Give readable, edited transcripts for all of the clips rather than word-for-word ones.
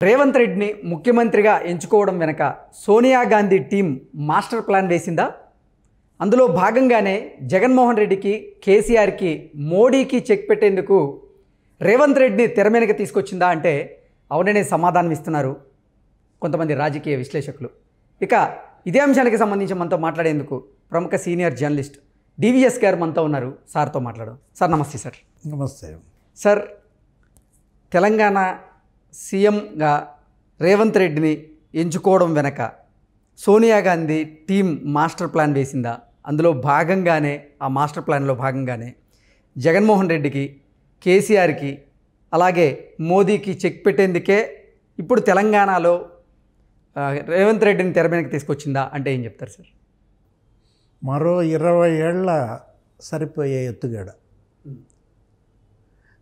రేవంత్ రెడ్డిని ముఖ్యమంత్రిగా ఎంచుకోవడం వెనక Sonia Gandhi team master plan వేసిందా? అందులో భాగంగానే జగన్మోహన్ రెడ్డికి, కేసీఆర్కి, మోడీకి చెక్ పెట్టేందుకు రేవంత్ రెడ్డిని తెర మీదకి తీసుకొచ్చిందా అంటే అవుననే సమాధానం ఇస్తున్నారు కొంతమంది రాజకీయ విశ్లేషకులు. ఇక ఇదే అంశానికి సంబంధించి మనతో మాట్లాడేందుకు ప్రముఖ సీనియర్ జర్నలిస్ట్ డివిఎస్ గారు మనతో ఉన్నారు. సార్తో మాట్లాడడం. సార్ నమస్తే. సార్ నమస్తే. సార్, తెలంగాణ సీఎంగా రేవంత్ రెడ్డిని ఎంచుకోవడం వెనక Sonia Gandhi team master plan వేసిందా? అందులో భాగంగానే, ఆ మాస్టర్ ప్లాన్లో భాగంగానే జగన్మోహన్ రెడ్డికి, కేసీఆర్కి, అలాగే మోదీకి చెక్ పెట్టేందుకే ఇప్పుడు తెలంగాణలో రేవంత్ రెడ్డిని తెర మీదకి తీసుకొచ్చిందా అంటే ఏం చెప్తారు సార్? మరో 20 ఏళ్ల సరిపోయే ఎత్తుగడ.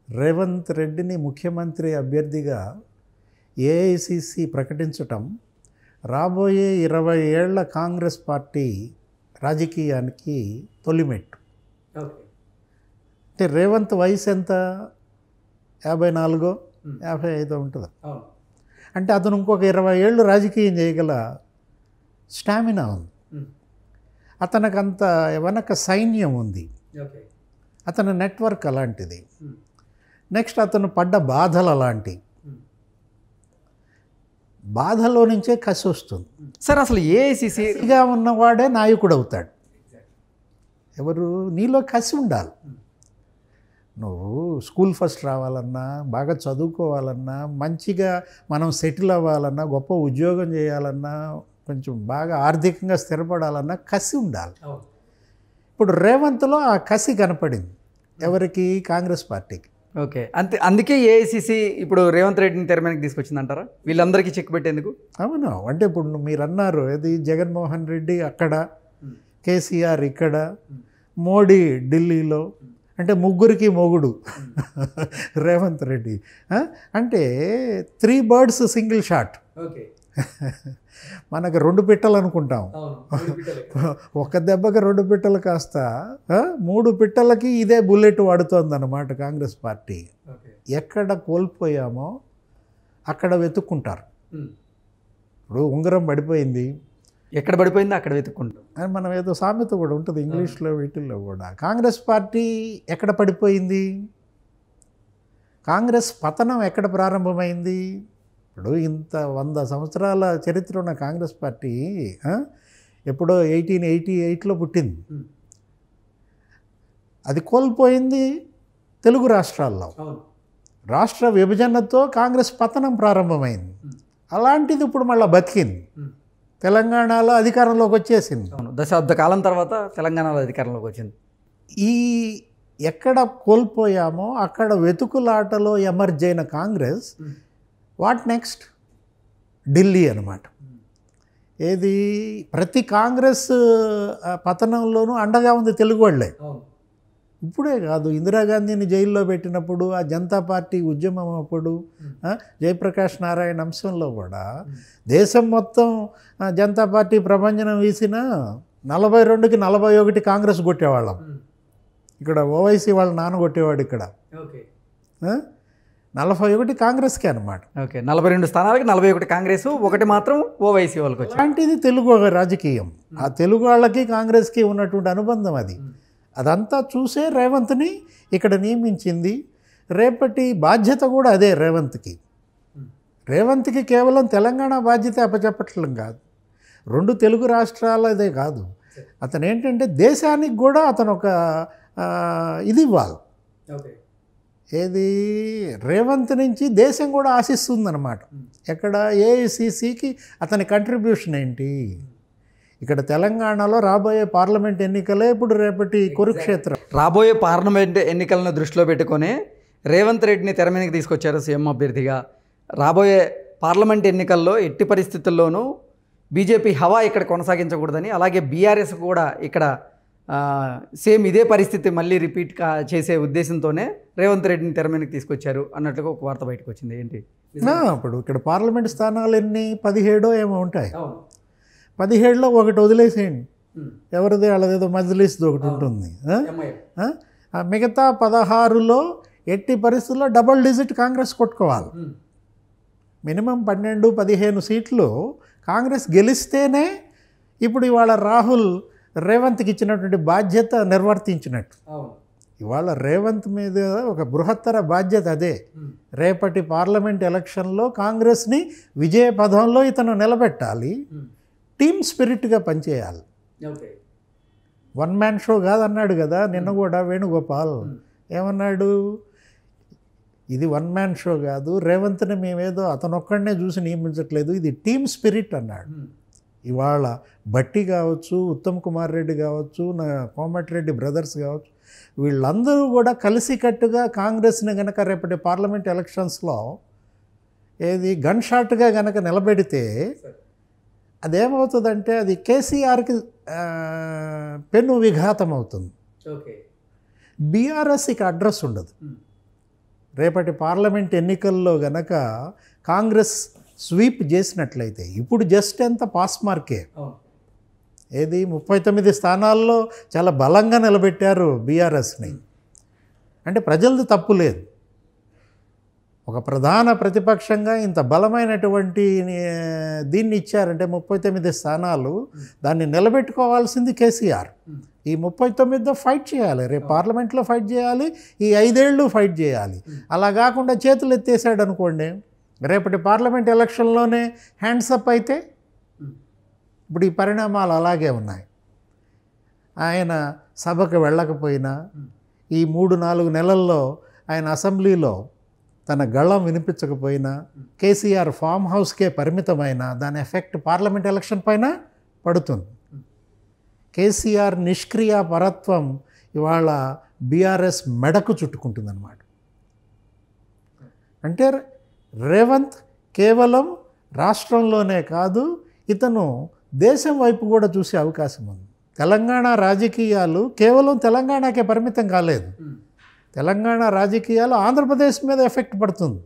రేవంత్ రెడ్డిని ముఖ్యమంత్రి అభ్యర్థిగా ఏఐసిసి ప్రకటించటం రాబోయే 20 ఏళ్ల కాంగ్రెస్ పార్టీ రాజకీయానికి తొలిమెట్టు. అంటే రేవంత్ వయసు ఎంత? 54, 55 ఉంటుంది. అంటే అతను ఇంకొక 20 ఏళ్ళు రాజకీయం చేయగల స్టామినా ఉంది. అతనికంత వెనక సైన్యం ఉంది. అతని నెట్వర్క్ అలాంటిది. నెక్స్ట్ అతను పడ్డ బాధలు అలాంటి. బాధలో నుంచే కసి వస్తుంది సార్. అసలు ఏఐసిసిగా ఉన్నవాడే నాయకుడు అవుతాడు. ఎవరు? నీలో కసి ఉండాలి. నువ్వు స్కూల్ ఫస్ట్ రావాలన్నా, బాగా చదువుకోవాలన్నా, మంచిగా మనం సెటిల్ అవ్వాలన్నా, గొప్ప ఉద్యోగం చేయాలన్నా, కొంచెం బాగా ఆర్థికంగా స్థిరపడాలన్నా కసి ఉండాలి. ఇప్పుడు రేవంత్లో ఆ కసి కనపడింది. ఎవరికి? కాంగ్రెస్ పార్టీకి. ఓకే, అందుకే ఏఐసిసి ఇప్పుడు రేవంత్ రెడ్డిని తెర మీదకి తీసుకొచ్చిందంటారా వీళ్ళందరికీ చెక్ పెట్టేందుకు? అవును. అంటే ఇప్పుడు మీరు అన్నారు, ఇది జగన్మోహన్ రెడ్డి అక్కడ, కేసీఆర్ ఇక్కడ, మోడీ ఢిల్లీలో, అంటే ముగ్గురికి మొగుడు రేవంత్ రెడ్డి. అంటే 3 birds సింగిల్ షాట్. మనకు 2 పిట్టలు అనుకుంటాం. ఒక దెబ్బకి 2 పిట్టలు కాస్త 3 పిట్టలకి ఇదే బుల్లెట్ వాడుతోందన్నమాట కాంగ్రెస్ పార్టీ. ఎక్కడ కోల్పోయామో అక్కడ వెతుక్కుంటారు. ఇప్పుడు ఉంగరం పడిపోయింది, ఎక్కడ పడిపోయిందో అక్కడ వెతుక్కుంటాం అని మనం ఏదో సామెత కూడా ఉంటుంది ఇంగ్లీష్లో, వీటిల్లో కూడా. కాంగ్రెస్ పార్టీ ఎక్కడ పడిపోయింది? కాంగ్రెస్ పతనం ఎక్కడ ప్రారంభమైంది? ఇప్పుడు ఇంత 100 సంవత్సరాల చరిత్ర ఉన్న కాంగ్రెస్ పార్టీ ఎప్పుడో 1888లో పుట్టింది. అది కోల్పోయింది తెలుగు రాష్ట్రాల్లో. రాష్ట్ర విభజనతో కాంగ్రెస్ పతనం ప్రారంభమైంది. అలాంటిది ఇప్పుడు మళ్ళీ బతికింది. తెలంగాణలో అధికారంలోకి వచ్చేసింది. దశాబ్ద కాలం తర్వాత తెలంగాణలో అధికారంలోకి వచ్చింది. ఈ ఎక్కడ కోల్పోయామో అక్కడ వెతుకులాటలో ఎమర్జ్ అయిన కాంగ్రెస్ వాట్ నెక్స్ట్? ఢిల్లీ అన్నమాట. ఏది? ప్రతి కాంగ్రెస్ పతనంలోనూ అండగా ఉంది తెలుగు వాళ్ళే. ఇప్పుడే కాదు, ఇందిరాగాంధీని జైల్లో పెట్టినప్పుడు, ఆ జనతా పార్టీ ఉద్యమం అప్పుడు, జయప్రకాష్ నారాయణ అంశంలో కూడా దేశం మొత్తం జనతా పార్టీ ప్రభంజనం వీసిన 42కి 41 కాంగ్రెస్ కొట్టేవాళ్ళం. ఇక్కడ ఓవైసీ వాళ్ళ నాన్న కొట్టేవాడు. ఇక్కడ 41 కాంగ్రెస్కే అనమాట. ఓకే, 42 స్థానాలకి 41 కాంగ్రెస్, 1 మాత్రం ఓవైసీ వాళ్ళకి వచ్చింది. అలాంటిది తెలుగు రాజకీయం. ఆ తెలుగు వాళ్ళకి కాంగ్రెస్కి ఉన్నటువంటి అనుబంధం అది. అదంతా చూసే రేవంత్ని ఇక్కడ నియమించింది. రేపటి బాధ్యత కూడా అదే రేవంత్కి. రేవంత్కి కేవలం తెలంగాణ బాధ్యత అప్పచెప్పట్లం కాదు, 2 తెలుగు రాష్ట్రాలదే కాదు, అతను ఏంటంటే దేశానికి కూడా అతను ఒక ఇది ఇవ్వాలి. ఏది? రేవంత్ నుంచి దేశం కూడా ఆశిస్తుందన్నమాట. ఎక్కడ? ఏఐసిసికి అతని కంట్రిబ్యూషన్ ఏంటి? ఇక్కడ తెలంగాణలో రాబోయే పార్లమెంట్ ఎన్నికలే ఇప్పుడు రేపటి కురుక్షేత్రం. రాబోయే పార్లమెంట్ ఎన్నికలను దృష్టిలో పెట్టుకొని రేవంత్ రెడ్డిని తెర మీదకి తీసుకొచ్చారు సీఎం అభ్యర్థిగా. రాబోయే పార్లమెంట్ ఎన్నికల్లో ఎట్టి పరిస్థితుల్లోనూ బీజేపీ హవా ఇక్కడ కొనసాగించకూడదని, అలాగే బీఆర్ఎస్ కూడా ఇక్కడ సేమ్ ఇదే పరిస్థితి మళ్ళీ రిపీట్ చేసే ఉద్దేశంతోనే రేవంత్ రెడ్డిని తెర మీదకి తీసుకొచ్చారు అన్నట్లుగా ఒక వార్త బయటకు వచ్చింది. ఏంటి ఇప్పుడు ఇక్కడ పార్లమెంట్ స్థానాలు ఎన్ని? 17 ఏమో ఉంటాయి. 17లో ఒకటి వదిలేసేయండి. ఎవరిది? వాళ్ళదేదో మజ్లిస్ది ఒకటి ఉంటుంది. మిగతా 16లో ఎట్టి పరిస్థితుల్లో డబుల్ డిజిట్ కాంగ్రెస్ కొట్టుకోవాలి. మినిమం 12-15 సీట్లు కాంగ్రెస్ గెలిస్తేనే ఇప్పుడు ఇవాళ రాహుల్ రేవంత్కి ఇచ్చినటువంటి బాధ్యత నిర్వర్తించినట్టు. ఇవాళ రేవంత్ మీద ఒక బృహత్తర బాధ్యత అదే. రేపటి పార్లమెంట్ ఎలక్షన్లో కాంగ్రెస్ని విజయ పథంలో ఇతను నిలబెట్టాలి, టీమ్ స్పిరిట్గా పనిచేయాలి. వన్ మ్యాన్ షో కాదన్నాడు కదా నిన్న కూడా వేణుగోపాల్. ఏమన్నాడు? ఇది వన్ మ్యాన్ షో కాదు, రేవంత్ని మేమేదో అతను ఒక్కడనే చూసి నియమించట్లేదు, ఇది టీమ్ స్పిరిట్ అన్నాడు. ఇవాళ భట్టి కావచ్చు, ఉత్తమ్ కుమార్ రెడ్డి కావచ్చు, కోమటిరెడ్డి బ్రదర్స్ కావచ్చు, వీళ్ళందరూ కూడా కలిసికట్టుగా కాంగ్రెస్ని గనక రేపటి పార్లమెంట్ ఎలక్షన్స్లో ఏది గన్ షాట్గా గనక నిలబెడితే అదేమవుతుందంటే అది కేసీఆర్కి పెను విఘాతం అవుతుంది. బీఆర్ఎస్కి అడ్రస్ ఉండదు. రేపటి పార్లమెంట్ ఎన్నికల్లో గనక కాంగ్రెస్ స్వీప్ చేసినట్లయితే, ఇప్పుడు జస్ట్ ఎంత పాస్ మార్కే, ఏది 39 స్థానాల్లో చాలా బలంగా నిలబెట్టారు బీఆర్ఎస్ని. అంటే ప్రజలది తప్పు లేదు. ఒక ప్రధాన ప్రతిపక్షంగా ఇంత బలమైనటువంటి దీన్ని ఇచ్చారంటే 39 స్థానాలు, దాన్ని నిలబెట్టుకోవాల్సింది కేసీఆర్. ఈ 39తో ఫైట్ చేయాలి, రేపు పార్లమెంట్లో ఫైట్ చేయాలి, ఈ 5 ఏళ్ళు ఫైట్ చేయాలి. అలా కాకుండా చేతులు ఎత్తేసాడు అనుకోండి, రేపటి పార్లమెంట్ ఎలక్షన్లోనే హ్యాండ్సప్ అయితే ఇప్పుడు ఈ పరిణామాలు అలాగే ఉన్నాయి. ఆయన సభకు వెళ్ళకపోయినా ఈ 3-4 నెలల్లో ఆయన అసెంబ్లీలో తన గళం వినిపించకపోయినా, కేసీఆర్ ఫామ్ హౌస్కే పరిమితమైన దాని ఎఫెక్ట్ పార్లమెంట్ ఎలక్షన్ పైన పడుతుంది. కేసీఆర్ నిష్క్రియ పరత్వం ఇవాళ బీఆర్ఎస్ మెడకు చుట్టుకుంటుందన్నమాట. అంటే రేవంత్ కేవలం రాష్ట్రంలోనే కాదు, ఇతను దేశం వైపు కూడా చూసే అవకాశం ఉంది. తెలంగాణ రాజకీయాలు కేవలం తెలంగాణకే పరిమితం కాలేదు. తెలంగాణ రాజకీయాలు ఆంధ్రప్రదేశ్ మీద ఎఫెక్ట్ పడుతుంది.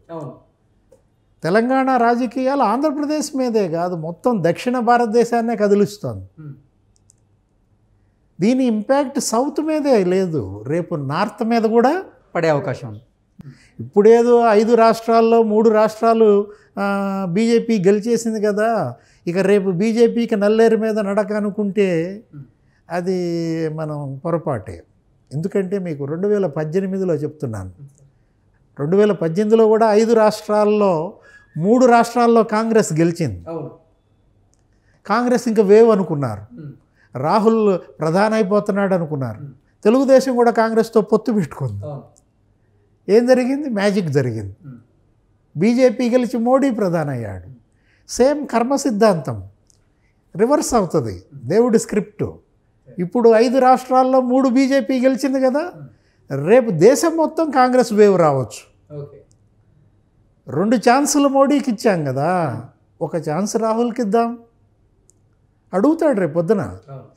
తెలంగాణ రాజకీయాలు ఆంధ్రప్రదేశ్ మీదే కాదు, మొత్తం దక్షిణ భారతదేశాన్నే కదిలిస్తోంది. దీని ఇంపాక్ట్ సౌత్ మీదే లేదు, రేపు నార్త్ మీద కూడా పడే అవకాశం ఉంది. ఇప్పుడేదో 5 రాష్ట్రాల్లో 3 రాష్ట్రాలు బీజేపీ గెలిచేసింది కదా, ఇక రేపు బీజేపీకి నల్లేరు మీద నడక అనుకుంటే అది మనం పొరపాటే. ఎందుకంటే మీకు 2018లో చెప్తున్నాను, 2018లో కూడా 5 రాష్ట్రాల్లో 3 రాష్ట్రాల్లో కాంగ్రెస్ గెలిచింది. కాంగ్రెస్ ఇంకా వేవ్ అనుకున్నారు, రాహుల్ ప్రధాని అయిపోతున్నాడు అనుకున్నారు. తెలుగుదేశం కూడా కాంగ్రెస్తో పొత్తు పెట్టుకుంది. ఏం జరిగింది? మ్యాజిక్ జరిగింది. బీజేపీ గెలిచి మోడీ ప్రధాని అయ్యాడు. సేమ్ కర్మ సిద్ధాంతం రివర్స్ అవుతుంది, దేవుడి స్క్రిప్టు. ఇప్పుడు 5 రాష్ట్రాల్లో 3 బీజేపీ గెలిచింది కదా, రేపు దేశం మొత్తం కాంగ్రెస్ వేవ్ రావచ్చు. 2 ఛాన్సులు మోడీకి ఇచ్చాం కదా, ఒక ఛాన్స్ రాహుల్కి ఇద్దాం. అడుగుతాడు రేపు పొద్దున.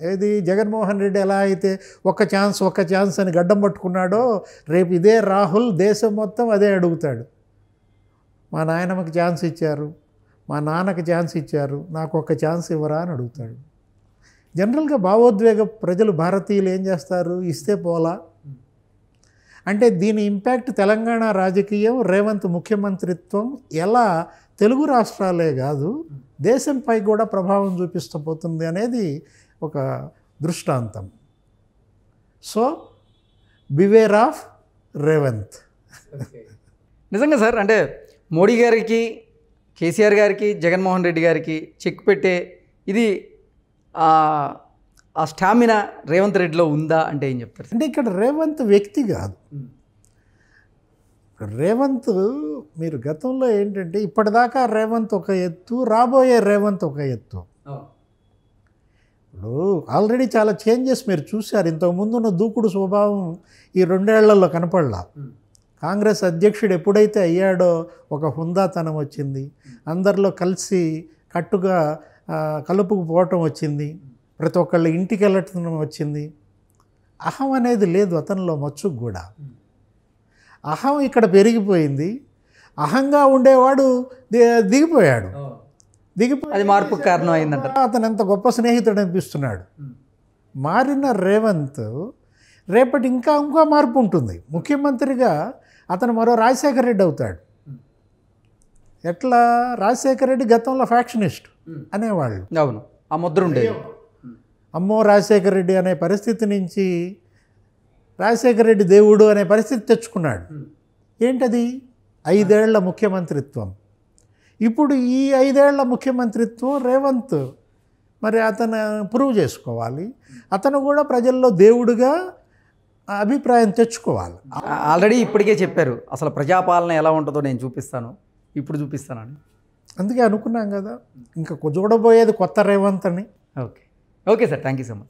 ఏది జగన్మోహన్ రెడ్డి ఎలా అయితే ఒక్క ఛాన్స్ అని గడ్డం పట్టుకున్నాడో, రేపు ఇదే రాహుల్ దేశం మొత్తం అదే అడుగుతాడు. మా నాయనమ్మకి ఛాన్స్ ఇచ్చారు, మా నాన్నకి ఛాన్స్ ఇచ్చారు, నాకు ఒక్క ఛాన్స్ ఇవ్వరా అని అడుగుతాడు. జనరల్గా భావోద్వేగ ప్రజలు భారతీయులు ఏం చేస్తారు? ఇస్తే పోలా. అంటే దీని ఇంపాక్ట్ తెలంగాణ రాజకీయం, రేవంత్ ముఖ్యమంత్రిత్వం ఎలా తెలుగు రాష్ట్రాలే కాదు దేశంపై కూడా ప్రభావం చూపిస్తూ పోతుంది అనేది ఒక దృష్టాంతం. So beware of Revanth. నిజంగా సార్, అంటే మోడీ గారికి, కేసీఆర్ గారికి, జగన్మోహన్ రెడ్డి గారికి చెక్ పెట్టే ఇది ఆ స్టామినా రేవంత్ రెడ్డిలో ఉందా అంటే ఏం చెప్తారు? అంటే ఇక్కడ రేవంత్ వ్యక్తి కాదు. రేవంత్ మీరు గతంలో ఏంటంటే ఇప్పటిదాకా రేవంత్ ఒక ఎత్తు, రాబోయే రేవంత్ ఒక ఎత్తు. ఇప్పుడు ఆల్రెడీ చాలా చేంజెస్ మీరు చూశారు. ఇంతకుముందున్న దూకుడు స్వభావం ఈ 2 ఏళ్లలో కనపడలా. కాంగ్రెస్ అధ్యక్షుడు ఎప్పుడైతే అయ్యాడో ఒక హుందాతనం వచ్చింది, అందరిలో కలిసి కట్టుగా కలుపుకుపోవటం వచ్చింది, ప్రతి ఒక్కళ్ళ ఇంటికి వెళ్ళటం వచ్చింది. అహం అనేది లేదు అతనిలో మచ్చుకు కూడా. అహం ఇక్కడ పెరిగిపోయింది. అహంగా ఉండేవాడు దిగిపోయాడు. అది మార్పుకు కారణం అయిందంట. అతను ఎంత గొప్ప స్నేహితుడు అనిపిస్తున్నాడు. మారిన రేవంత్ రేపటి ఇంకా మార్పు ఉంటుంది. ముఖ్యమంత్రిగా అతను మరో రాజశేఖర రెడ్డి అవుతాడు. ఎట్లా రాజశేఖర రెడ్డి గతంలో ఫ్యాక్షనిస్ట్ అనేవాళ్ళు. అవును, ఆ ముద్ర ఉండేది. అమ్మో రాజశేఖర రెడ్డి అనే పరిస్థితి నుంచి రాజశేఖర రెడ్డి దేవుడు అనే పరిస్థితి తెచ్చుకున్నాడు. ఏంటది? 5 ఏళ్ల ముఖ్యమంత్రిత్వం. ఇప్పుడు ఈ 5 ఏళ్ల ముఖ్యమంత్రిత్వం రేవంత్ మరి అతను ప్రూవ్ చేసుకోవాలి. అతను కూడా ప్రజల్లో దేవుడిగా అభిప్రాయం తెచ్చుకోవాలి. ఆల్రెడీ ఇప్పటికే చెప్పారు, అసలు ప్రజాపాలన ఎలా ఉంటుందో నేను చూపిస్తాను, ఇప్పుడు చూపిస్తానని. అందుకే అనుకున్నాం కదా, ఇంకా చూడబోయేది కొత్త రేవంత్ అని. Okay okay sir, thank you so much.